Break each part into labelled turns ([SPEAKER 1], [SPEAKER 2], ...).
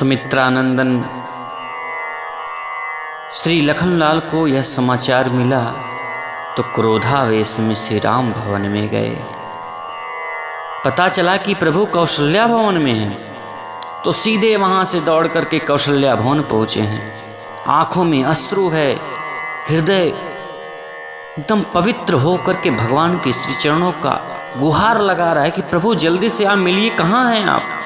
[SPEAKER 1] सुमित्रानंदन श्री लखनलाल को यह समाचार मिला तो क्रोधावेश में श्री राम भवन में गए। पता चला कि प्रभु कौशल्या भवन में हैं, तो सीधे वहां से दौड़ करके कौशल्या भवन पहुंचे हैं। आंखों में अश्रु है, हृदय एकदम पवित्र होकर के भगवान के श्री चरणों का गुहार लगा रहा है कि प्रभु जल्दी से आप मिलिए, कहां हैं आप।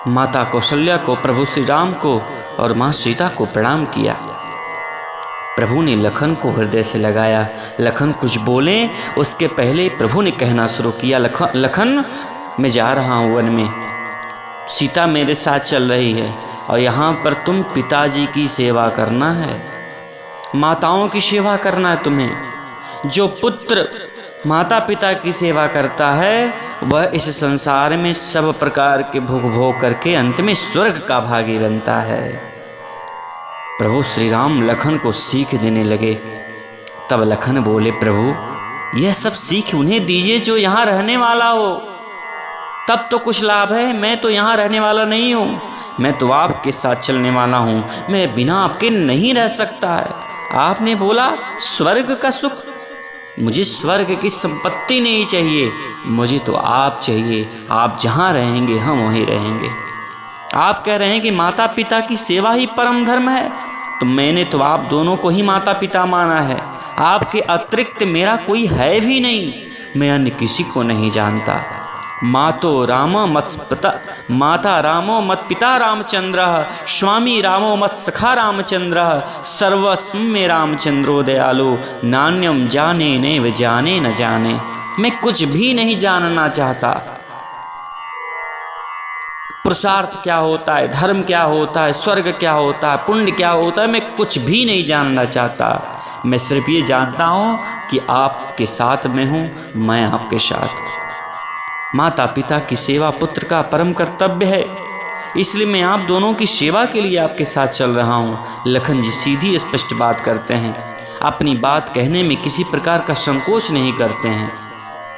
[SPEAKER 1] माता कौशल्या को, प्रभु श्री राम को और मां सीता को प्रणाम किया। प्रभु ने लखन को हृदय से लगाया। लखन कुछ बोले उसके पहले प्रभु ने कहना शुरू किया, लखन मैं जा रहा हूं वन में, सीता मेरे साथ चल रही है और यहां पर तुम पिताजी की सेवा करना है, माताओं की सेवा करना है तुम्हें। जो पुत्र माता पिता की सेवा करता है वह इस संसार में सब प्रकार के भोग भोग करके अंत में स्वर्ग का भागी बनता है। प्रभु श्री राम लखन को सीख देने लगे। तब लखन बोले, प्रभु यह सब सीख उन्हें दीजिए जो यहां रहने वाला हो, तब तो कुछ लाभ है। मैं तो यहां रहने वाला नहीं हूं, मैं तो आपके साथ चलने वाला हूं, मैं बिना आपके नहीं रह सकता है। आपने बोला स्वर्ग का सुख, मुझे स्वर्ग की संपत्ति नहीं चाहिए, मुझे तो आप चाहिए। आप जहां रहेंगे हम वहीं रहेंगे। आप कह रहे हैं कि माता पिता की सेवा ही परम धर्म है, तो मैंने तो आप दोनों को ही माता पिता माना है। आपके अतिरिक्त मेरा कोई है भी नहीं, मैं अन्य किसी को नहीं जानता। माता रामो मत पिता रामचंद्र, स्वामी रामो मत सखा रामचंद्र, सर्वस्व में रामचंद्रो दयालु, नान्यम जाने नैव जाने न जाने। मैं कुछ भी नहीं जानना चाहता। पुरुषार्थ क्या होता है, धर्म क्या होता है, स्वर्ग क्या होता है, पुण्य क्या होता है, मैं कुछ भी नहीं जानना चाहता। मैं सिर्फ ये जानता हूं कि आपके साथ मैं हूं, मैं आपके साथ। माता पिता की सेवा पुत्र का परम कर्तव्य है, इसलिए मैं आप दोनों की सेवा के लिए आपके साथ चल रहा हूं। लखन जी सीधी स्पष्ट बात करते हैं, अपनी बात कहने में किसी प्रकार का संकोच नहीं करते हैं।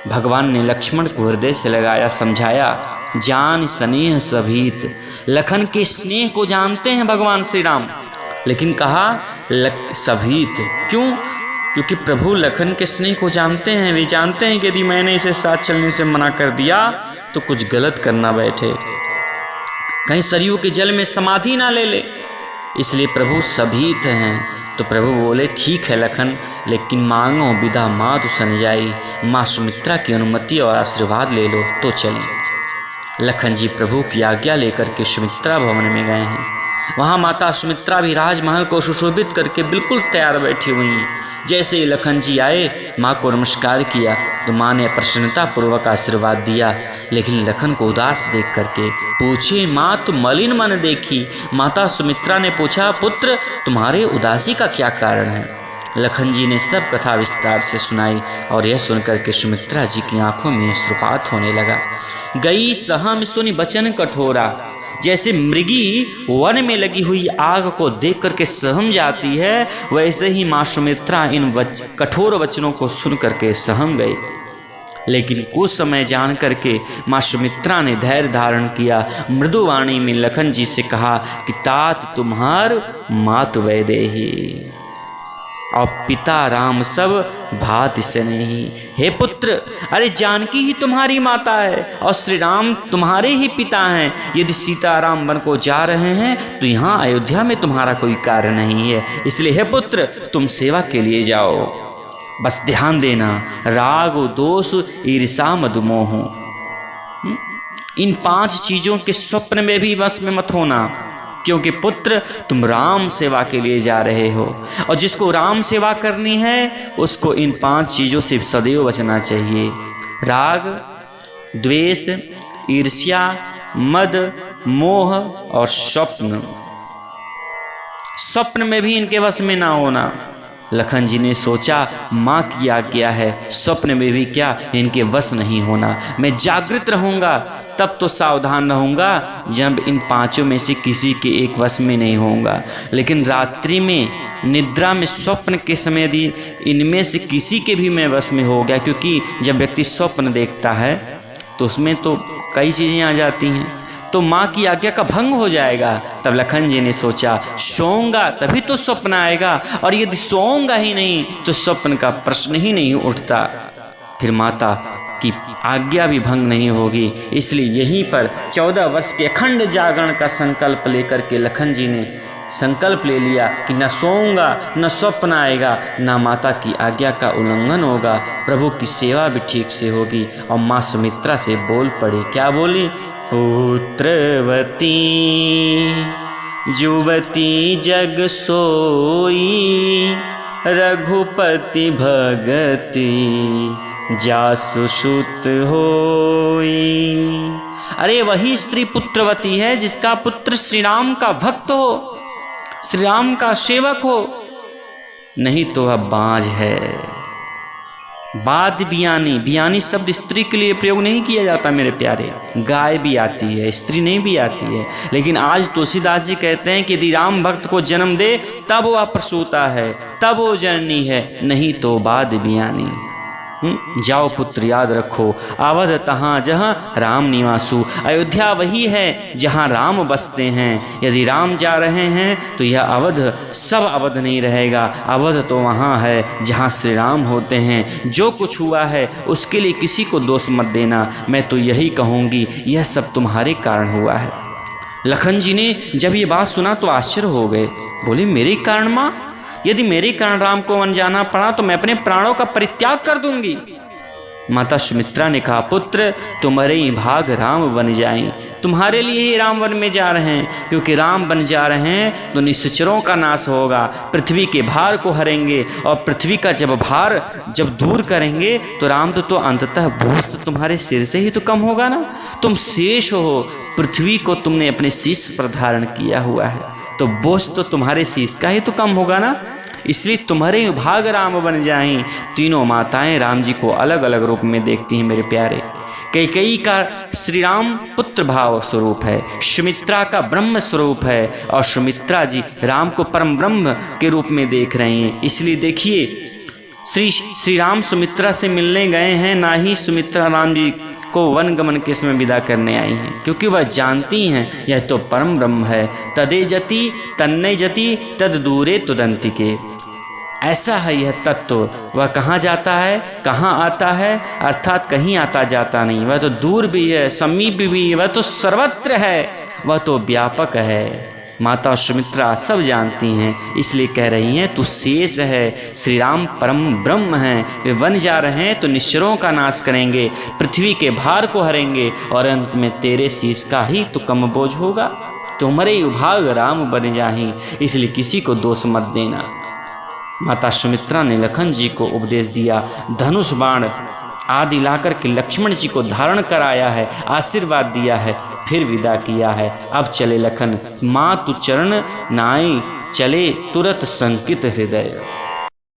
[SPEAKER 1] भगवान ने लक्ष्मण को हृदय से लगाया, समझाया, जान स्नेह सभीत। लखन के स्नेह को जानते हैं भगवान श्री राम, लेकिन कहा सभीत क्यों? क्योंकि प्रभु लखन के स्नेह को जानते हैं। वे जानते हैं कि यदि मैंने इसे साथ चलने से मना कर दिया तो कुछ गलत करना बैठे, कहीं सरयू के जल में समाधि ना ले ले, इसलिए प्रभु सभीत हैं। तो प्रभु बोले, ठीक है लखन, लेकिन मांगो विदा मातु सनिजाई, मां सुमित्रा की अनुमति और आशीर्वाद ले लो तो चलें। लखन जी प्रभु की आज्ञा लेकर के सुमित्रा भवन में गए हैं। वहां माता सुमित्रा भी राजमहल को सुशोभित करके बिल्कुल तैयार बैठी हुई हैं। जैसे ही लखन जी आए, माँ को नमस्कार किया तो माँ ने प्रसन्नता पूर्वक आशीर्वाद दिया। लेकिन लखन को उदास देख करके पूछे, माँ तुम मलिन मन देखी। माता सुमित्रा ने पूछा, पुत्र तुम्हारे उदासी का क्या कारण है? लखन जी ने सब कथा विस्तार से सुनाई और यह सुनकर के सुमित्रा जी की आंखों में अश्रुपात होने लगा। गई सहम सुनि बचन कठोरा, जैसे मृगी वन में लगी हुई आग को देख करके सहम जाती है, वैसे ही मां सुमित्रा इन कठोर वचनों को सुन करके सहम गई। लेकिन कुछ समय जान करके मां सुमित्रा ने धैर्य धारण किया। मृदुवाणी में लखन जी से कहा कि तात तुम्हार मात वैदेही और पिता राम सब भांति से नहीं। हे पुत्र, अरे जानकी ही तुम्हारी माता है और श्री राम तुम्हारे ही पिता हैं। यदि सीताराम वन को जा रहे हैं तो यहाँ अयोध्या में तुम्हारा कोई कार्य नहीं है, इसलिए हे पुत्र तुम सेवा के लिए जाओ। बस ध्यान देना, राग दोष ईर्षा मदमोह, इन 5 चीजों के स्वप्न में भी वश में मत होना, क्योंकि पुत्र तुम राम सेवा के लिए जा रहे हो और जिसको राम सेवा करनी है उसको इन 5 चीजों से सदैव बचना चाहिए। राग, द्वेष, ईर्ष्या, मद, मोह और स्वप्न। स्वप्न में भी इनके वश में ना होना। लखन जी ने सोचा, माँ की आज्ञा है, स्वप्न में भी क्या इनके वश नहीं होना। मैं जागृत रहूंगा तब तो सावधान रहूंगा जब इन 5 में से किसी के एक वश में नहीं होऊंगा। लेकिन रात्रि में निद्रा में स्वप्न के समय यदि इनमें से किसी के भी मैं वश में हो गया, क्योंकि जब व्यक्ति स्वप्न देखता है तो उसमें तो कई चीजें आ जाती हैं। तो माँ की आज्ञा का भंग हो जाएगा। तब लखन जी ने सोचा, सोऊंगा तभी तो स्वप्न आएगा, और यदि सोऊंगा ही नहीं तो स्वप्न का प्रश्न ही नहीं उठता, फिर माता की आज्ञा भी भंग नहीं होगी। इसलिए यहीं पर 14 वर्ष के अखंड जागरण का संकल्प लेकर के लखन जी ने संकल्प ले लिया कि न सोऊंगा, न स्वप्न आएगा, न माता की आज्ञा का उल्लंघन होगा, प्रभु की सेवा भी ठीक से होगी। और माँ सुमित्रा से बोल पड़ी, क्या बोली? पुत्रवती जुवती जग सोई, रघुपति भगति जासु सुत होई। अरे वही स्त्री पुत्रवती है जिसका पुत्र श्री राम का भक्त हो, श्री राम का सेवक हो, नहीं तो वह बांझ है। बाद बियानी, बियानी शब्द स्त्री के लिए प्रयोग नहीं किया जाता मेरे प्यारे। गाय भी आती है, स्त्री नहीं भी आती है। लेकिन आज तुलसीदास जी कहते हैं कि यदि राम भक्त को जन्म दे तब वह प्रसूता है, तब वो जननी है, नहीं तो बाद बियानी। जाओ पुत्र याद रखो, अवध तहाँ जहाँ राम निवासु। अयोध्या वही है जहाँ राम बसते हैं। यदि राम जा रहे हैं तो यह अवध सब अवध नहीं रहेगा। अवध तो वहाँ है जहाँ श्री राम होते हैं। जो कुछ हुआ है उसके लिए किसी को दोष मत देना। मैं तो यही कहूँगी, यह सब तुम्हारे कारण हुआ है। लखन जी ने जब ये बात सुना तो आश्चर्य हो गए। बोले, मेरे कारण माँ? यदि मेरे कारण राम को वन जाना पड़ा तो मैं अपने प्राणों का परित्याग कर दूंगी। माता सुमित्रा ने कहा, पुत्र तुम्हारे ही भाग राम बन जाएं। तुम्हारे लिए ही राम वन में जा रहे हैं, क्योंकि राम बन जा रहे हैं तो निश्चरों का नाश होगा, पृथ्वी के भार को हरेंगे, और पृथ्वी का जब भार जब दूर करेंगे तो राम तो अंततः बोझ तो तुम्हारे सिर से ही तो कम होगा ना। तुम शेष हो, पृथ्वी को तुमने अपने शीश पर धारण किया हुआ है, तो बोझ तो तुम्हारे शीश का ही तो कम होगा ना। इसलिए तुम्हारे भाग राम बन जाएं। तीनों माताएं राम जी को अलग अलग रूप में देखती हैं मेरे प्यारे। कैकेयी का श्री राम पुत्र भाव स्वरूप है, सुमित्रा का ब्रह्म स्वरूप है, और सुमित्रा जी राम को परम ब्रह्म के रूप में देख रही हैं। इसलिए देखिए, श्री राम सुमित्रा से मिलने गए हैं, ना ही सुमित्रा राम जी को वन गमन के समय विदा करने आई हैं, क्योंकि वह जानती हैं यह तो परम ब्रह्म है। तदे जति तन्ने जति तद दूरे तुदंतिके। ऐसा है यह तत्व। वह कहाँ जाता है, कहाँ आता है, अर्थात कहीं आता जाता नहीं। वह तो दूर भी है, समीप भी है, वह तो सर्वत्र है, वह तो व्यापक है। माता सुमित्रा सब जानती हैं, इसलिए कह रही हैं तू शेष है, श्री राम परम ब्रह्म हैं। वे वन जा रहे हैं तो निश्चरों का नाश करेंगे, पृथ्वी के भार को हरेंगे, और अंत में तेरे शीश का ही तो कम बोझ होगा। तुम्हारे विभाग राम बन जाही, इसलिए किसी को दोष मत देना। माता सुमित्रा ने लखन जी को उपदेश दिया, धनुष बाण आदि लाकर के लक्ष्मण जी को धारण कराया है, आशीर्वाद दिया है, फिर विदा किया है। अब चले लखन, माँ तू चरण नाई, चले तुरत संकित हृदय।